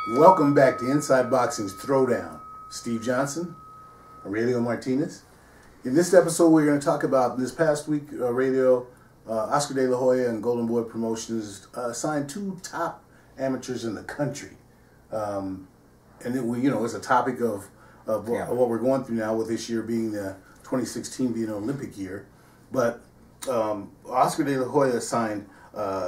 Welcome back to Inside Boxing's Throwdown. Steve Johnson, Aurelio Martinez. In this episode, we're going to talk about this past week. Oscar DeLaHoya and Golden Boy Promotions signed two top amateurs in the country, and it's a topic of what we're going through now with this year being the 2016 being an Olympic year. But Oscar DeLaHoya signed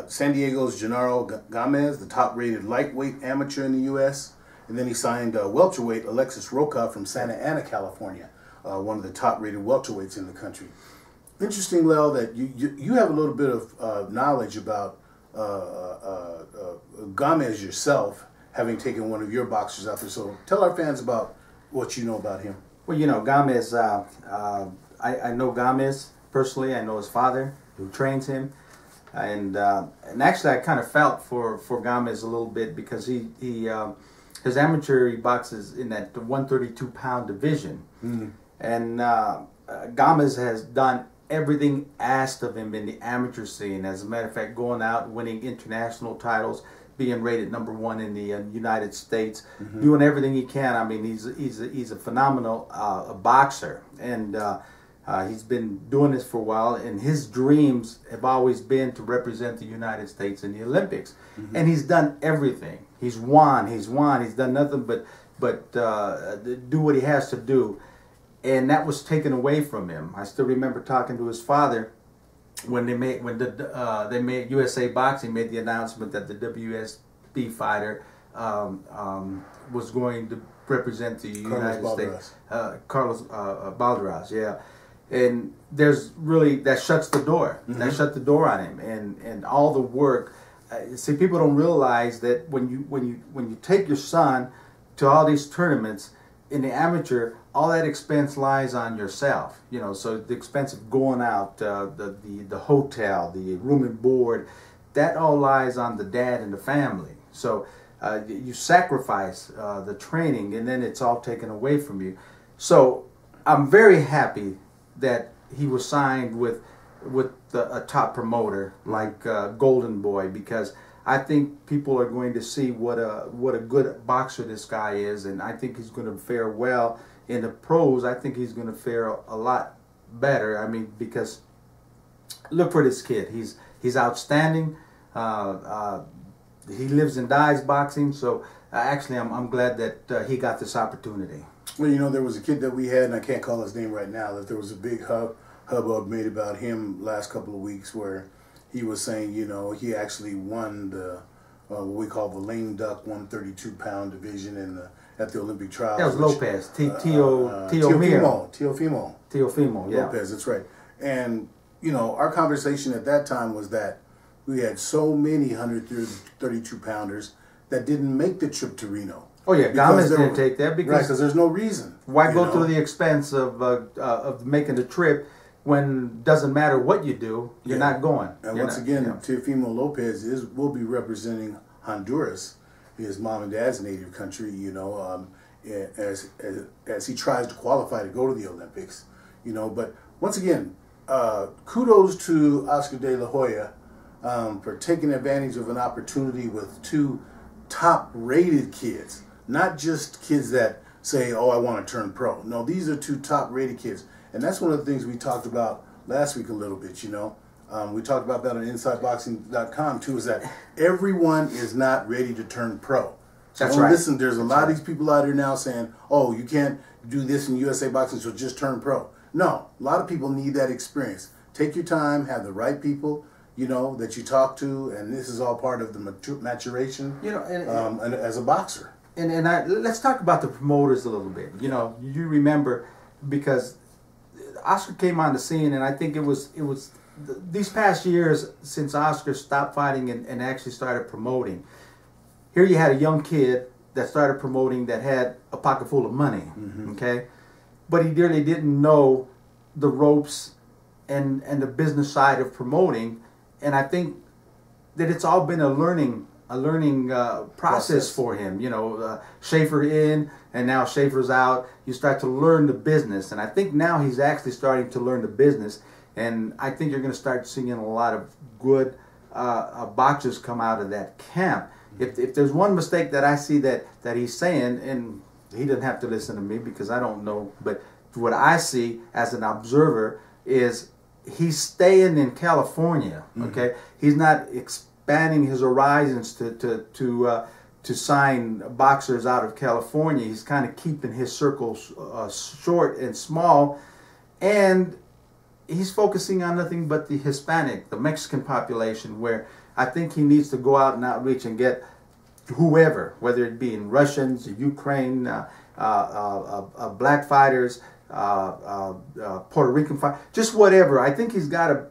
San Diego's Gennaro Gamez, the top-rated lightweight amateur in the U.S., and then he signed welterweight Alexis Roca from Santa Ana, California, one of the top-rated welterweights in the country. Interesting, Lel, that you have a little bit of knowledge about Gamez yourself, having taken one of your boxers out there. So tell our fans about what you know about him. Well, Gamez, I know Gamez personally. I know his father, who trains him. And actually, I kind of felt for Gamez a little bit because his amateur he boxes in that 132-pound division, and Gamez has done everything asked of him in the amateur scene. As a matter of fact, going out, winning international titles, being rated #1 in the United States, doing everything he can. I mean, he's a phenomenal boxer, and he's been doing this for a while, and his dreams have always been to represent the United States in the Olympics. And he's done everything. He's won. He's done nothing but do what he has to do. And that was taken away from him. I still remember talking to his father when USA Boxing made the announcement that the WSB fighter was going to represent the United States. Carlos Balderas, yeah. And there's really, that shuts the door. That shut the door on him, and all the work. See, people don't realize that when you take your son to all these tournaments in the amateur, all that expense lies on yourself. So the expense of going out, the hotel, the room and board, that all lies on the dad and the family. So you sacrifice the training, and then it's all taken away from you. So I'm very happy that he was signed with a top promoter like Golden Boy, because I think people are going to see what a good boxer this guy is, and I think he's going to fare well in the pros. I think he's going to fare a lot better. I mean, because look for this kid. He's outstanding. He lives and dies boxing. So actually, I'm glad that he got this opportunity. Well, there was a kid that we had, and I can't call his name right now, that there was a big hubbub made about him last couple of weeks where he was saying, he actually won the what we call the lame duck 132-pound division at the Olympic trials. That was Lopez, Teofimo, yeah. Lopez, that's right. And, our conversation at that time was that we had so many 132-pounders that didn't make the trip to Reno. Oh yeah, Gamez didn't take that because there's no reason. Why go through the expense of making the trip when it doesn't matter what you do, you're not going. And once again, Teofimo Lopez will be representing Honduras, his mom and dad's native country. As he tries to qualify to go to the Olympics. But once again, kudos to Oscar DeLaHoya for taking advantage of an opportunity with two top-rated kids. Not just kids that say, oh, I want to turn pro. No, these are two top-rated kids. And that's one of the things we talked about last week a little bit, We talked about that on InsideBoxing.com, too, is that everyone is not ready to turn pro. So that's right. Listen, there's a lot of these people out here now saying, oh, you can't do this in USA Boxing, so just turn pro. No, a lot of people need that experience. Take your time, have the right people, that you talk to, and this is all part of the maturation and as a boxer. And let's talk about the promoters a little bit. You remember, because Oscar came on the scene, and I think it was these past years since Oscar stopped fighting and actually started promoting. Here you had a young kid that started promoting that had a pocket full of money, okay? But he really didn't know the ropes and the business side of promoting, and I think that it's all been a learning process for him. Schaefer in, and now Schaefer's out. You start to learn the business, and I think now he's actually starting to learn the business, and I think you're going to start seeing a lot of good boxers come out of that camp. If there's one mistake that I see that he's saying, and he doesn't have to listen to me because I don't know, but what I see as an observer is he's staying in California. Okay, he's not expanding his horizons to sign boxers out of California. He's kind of keeping his circles short and small, and he's focusing on nothing but the Hispanic, the Mexican population, where I think he needs to go out and outreach and get whoever, whether it be in Russians, Ukraine, black fighters, Puerto Rican fighters, just whatever. I think he's got to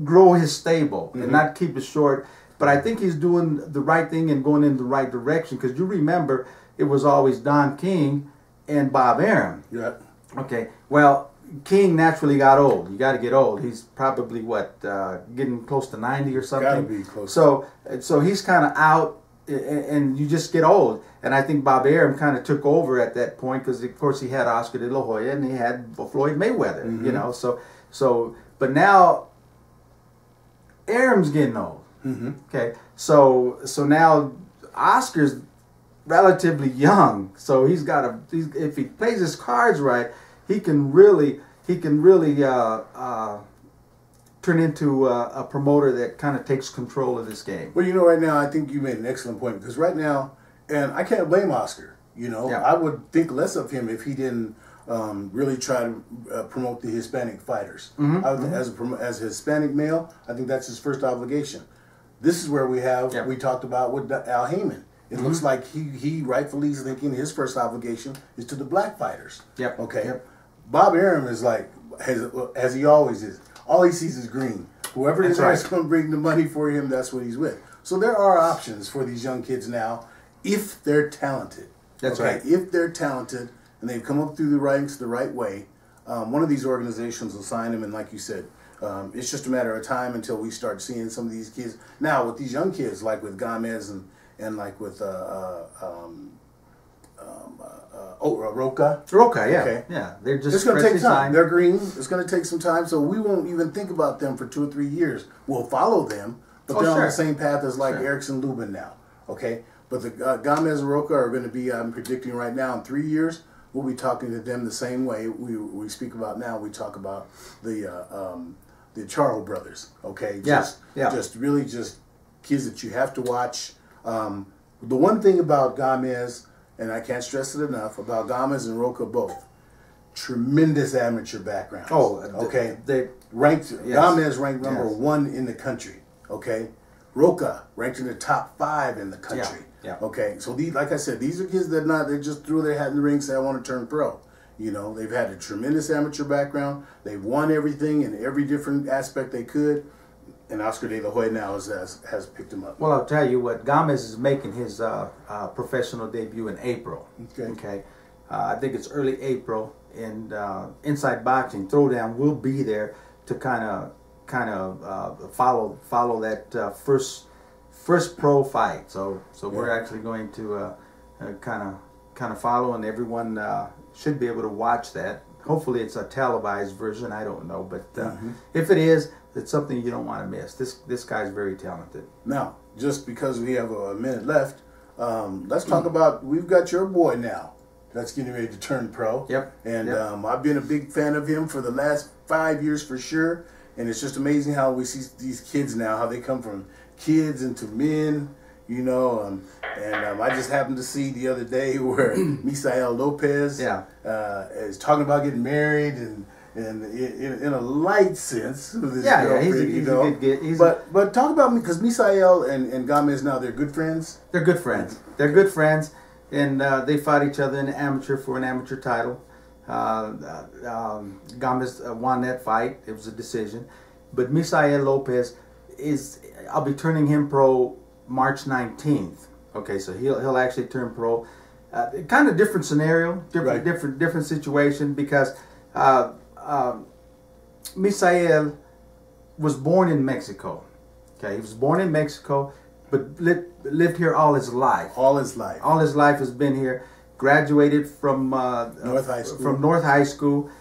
grow his stable and not keep it short. But I think he's doing the right thing and going in the right direction, because you remember it was always Don King and Bob Arum. Yeah. Okay. Well, King naturally got old. You got to get old. He's probably getting close to 90 or something. Got to be close. So he's kind of out, and you just get old. And I think Bob Arum kind of took over at that point, because of course he had Oscar De La Hoya and he had Floyd Mayweather. You know, but now Arum's getting old. Okay, so now Oscar's relatively young, so he's got if he plays his cards right, he can really turn into a promoter that kind of takes control of this game. Well, you know, right now I think you made an excellent point, because right now, and I can't blame Oscar. You know, I would think less of him if he didn't really try to promote the Hispanic fighters. As a Hispanic male, I think that's his first obligation. This is where we talked about with Al Heyman. It looks like he rightfully is thinking his first obligation is to the black fighters. Okay. Bob Arum is like, as he always is. All he sees is green. Whoever is going to bring the money for him, that's what he's with. So there are options for these young kids now, if they're talented. That's right. If they're talented and they've come up through the ranks the right way, one of these organizations will sign them, and like you said, it's just a matter of time until we start seeing some of these kids. Now, with these young kids, like with Gamez and like with Rocha. Rocha, yeah. Yeah, they're just it's going to take time. They're green. It's going to take some time, so we won't even think about them for 2 or 3 years. We'll follow them, but they're on the same path as like Erickson Lubin now. Okay? But the Gamez and Rocha are going to be, I'm predicting right now, in 3 years, we'll be talking to them the same way we speak about now. We talk about the Charlo brothers, okay? Just really just kids that you have to watch. The one thing about Gamez, and I can't stress it enough, about Gamez and Rocha both, tremendous amateur backgrounds. Okay? They ranked, Gamez ranked number 1 in the country, okay? Rocha ranked in the top 5 in the country. Okay, so like I said, these are kids that they just threw their hat in the ring and said, I want to turn pro. You know, they've had a tremendous amateur background. They've won everything in every different aspect they could. And Oscar De La Hoya now has picked him up. Well, I'll tell you what, Gamez is making his professional debut in April. Okay. I think it's early April, and Inside Boxing Throwdown will be there to kind of follow that first pro fight. So we're actually going to kind of follow, and everyone should be able to watch that. Hopefully it's a televised version. I don't know, but if it is, it's something you don't want to miss. This guy's very talented. Now, just because we have a minute left, let's talk about, we've got your boy now that's getting ready to turn pro. And I've been a big fan of him for the last 5 years for sure. And it's just amazing how we see these kids now, how they come from kids into men, you know. And I just happened to see the other day where Misael Lopez is talking about getting married and in a light sense with his girlfriend, he's a good kid. But talk about me, because Misael and Gamez now, they're good friends. They're good friends. They're good friends, and they fought each other in the amateur for an amateur title. Gamez won that fight. It was a decision. But Misael Lopez I'll be turning him pro March 19th. Okay, so he'll actually turn pro. Kind of different scenario, different situation, because Misael was born in Mexico. Okay, he was born in Mexico, but lived here all his life. All his life. All his life has been here. Graduated from North High School. From North High School.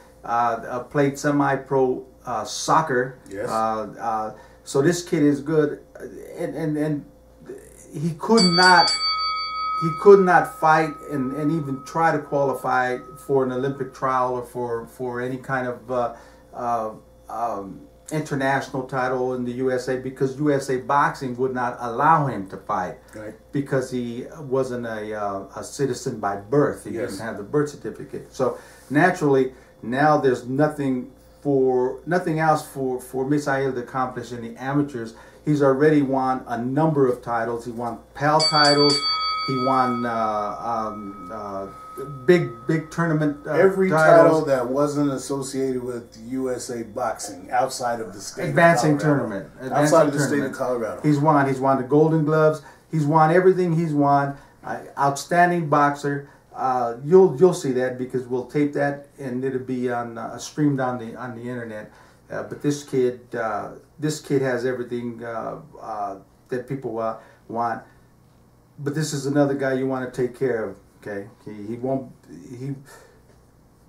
Played semi-pro soccer. Yes. So this kid is good, and he could not fight and even try to qualify for an Olympic trial or for any kind of international title in the USA, because USA Boxing would not allow him to fight, right, because he wasn't a citizen by birth. He yes. didn't have the birth certificate. So naturally, now there's nothing else for Misael to accomplish in the amateurs. He's already won a number of titles. He won PAL titles. He won big tournament every titles. title that wasn't associated with USA Boxing outside of the state Advancing of Colorado. tournament. Outside of the state of Colorado. He's won the Golden Gloves. He's won everything he's won. Outstanding boxer. You'll see that, because we'll tape that and it'll be on streamed on the internet. But this kid has everything that people want. But this is another guy you want to take care of. Okay,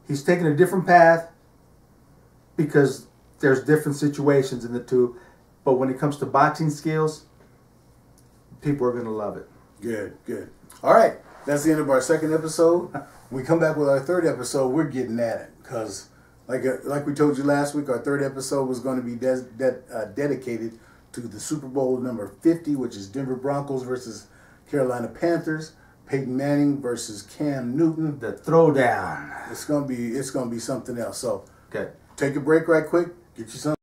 he's taking a different path because there's different situations in the two. But when it comes to boxing skills, people are going to love it. Good. All right, that's the end of our second episode. When we come back with our third episode, we're getting at it, because like we told you last week, our third episode was going to be dedicated to the Super Bowl number 50, which is Denver Broncos versus Carolina Panthers. Peyton Manning versus Cam Newton. The throwdown. It's gonna be something else. So okay, take a break right quick. Get you some.